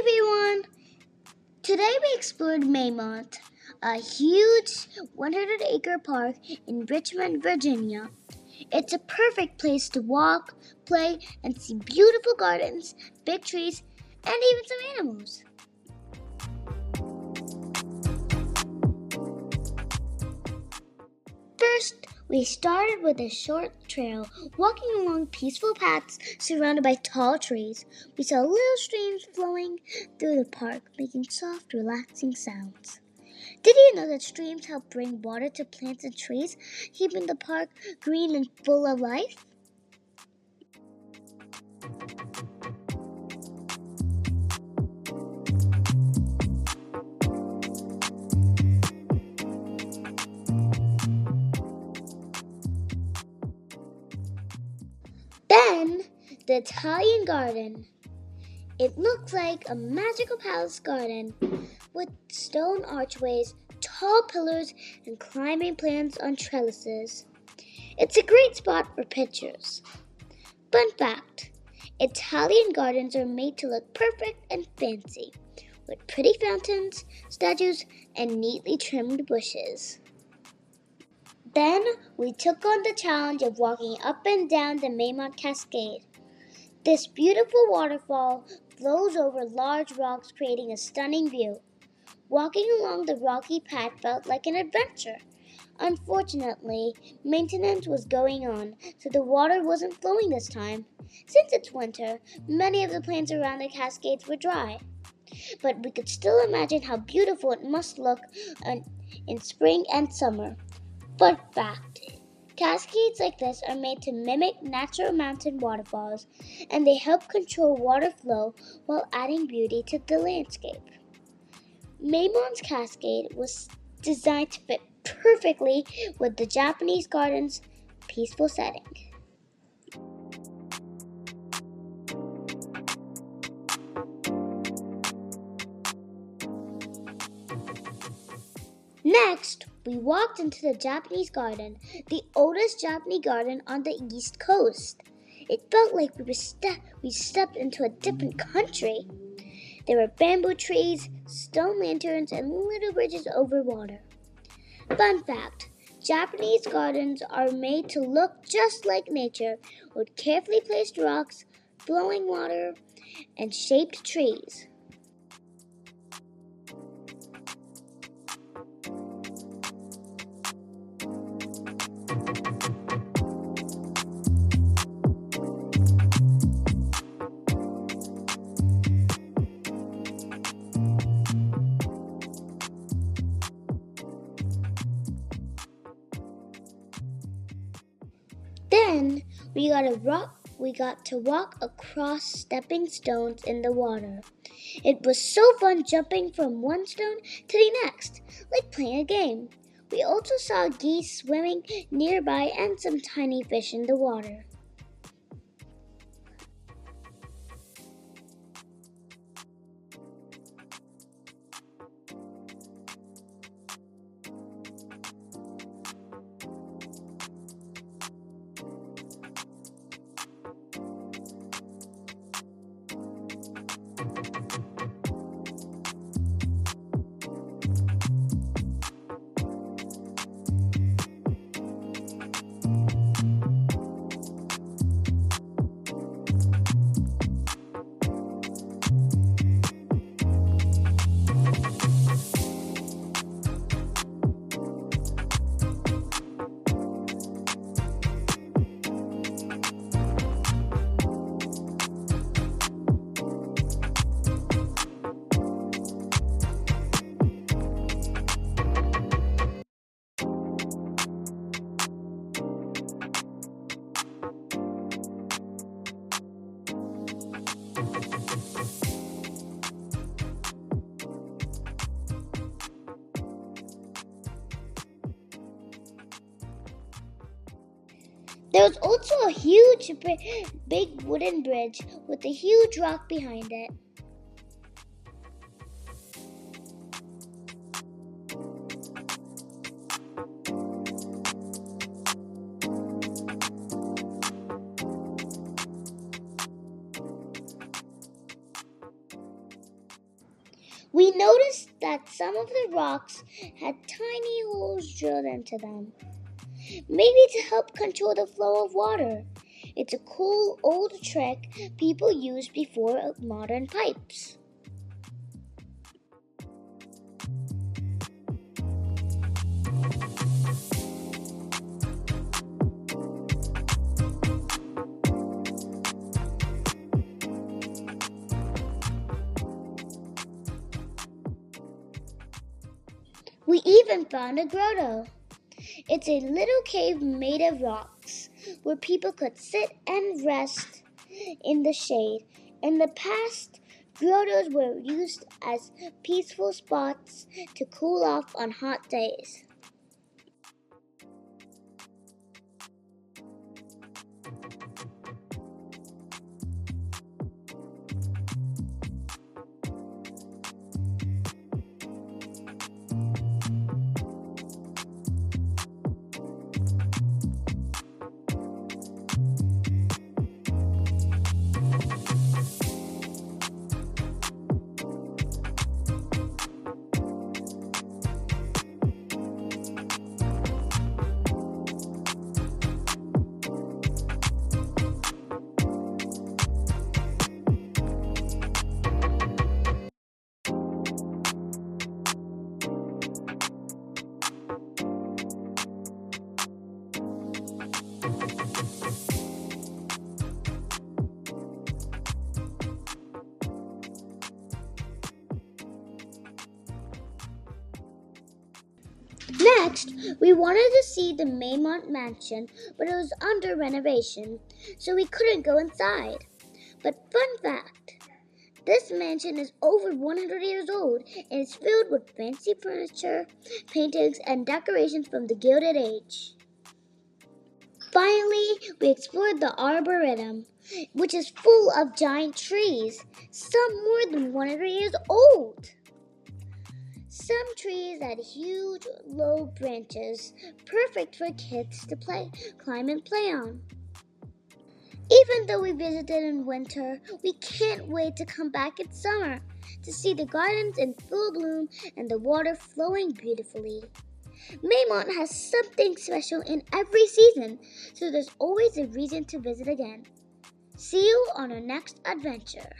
everyone! Today we explored Maymont, a huge 100-acre park in Richmond, Virginia. It's a perfect place to walk, play, and see beautiful gardens, big trees, and even some animals. First, we started with a short trail, walking along peaceful paths surrounded by tall trees. We saw little streams flowing through the park, making soft, relaxing sounds. Did you know that streams help bring water to plants and trees, keeping the park green and full of life? Then, the Italian garden. It looks like a magical palace garden with stone archways, tall pillars, and climbing plants on trellises. It's a great spot for pictures. Fun fact, Italian gardens are made to look perfect and fancy, with pretty fountains, statues, and neatly trimmed bushes. Then we took on the challenge of walking up and down the Maymont cascade. This beautiful waterfall flows over large rocks, creating a stunning view. Walking along the rocky path felt like an adventure. Unfortunately, maintenance was going on, so the water wasn't flowing this time. Since it's winter, many of the plants around the cascades were dry. But we could still imagine how beautiful it must look in spring and summer. Fun fact, cascades like this are made to mimic natural mountain waterfalls, and they help control water flow while adding beauty to the landscape. Maymont's cascade was designed to fit perfectly with the Japanese garden's peaceful setting. Next, we walked into the Japanese garden, the oldest Japanese garden on the East Coast. It felt like we stepped into a different country. There were bamboo trees, stone lanterns, and little bridges over water. Fun fact, Japanese gardens are made to look just like nature, with carefully placed rocks, flowing water, and shaped trees. Then we got to walk across stepping stones in the water. It was so fun jumping from one stone to the next, like playing a game. We also saw geese swimming nearby and some tiny fish in the water. There was also a huge, big wooden bridge with a huge rock behind it. We noticed that some of the rocks had tiny holes drilled into them, maybe to help control the flow of water. It's a cool old trick people used before modern pipes. We even found a grotto. It's a little cave made of rocks where people could sit and rest in the shade. In the past, grottos were used as peaceful spots to cool off on hot days. Next, we wanted to see the Maymont mansion, but it was under renovation, so we couldn't go inside. But fun fact, this mansion is over 100 years old and is filled with fancy furniture, paintings, and decorations from the Gilded Age. Finally, we explored the Arboretum, which is full of giant trees, some more than 100 years old. Some trees had huge, low branches, perfect for kids to climb and play on. Even though we visited in winter, we can't wait to come back in summer to see the gardens in full bloom and the water flowing beautifully. Maymont has something special in every season, so there's always a reason to visit again. See you on our next adventure.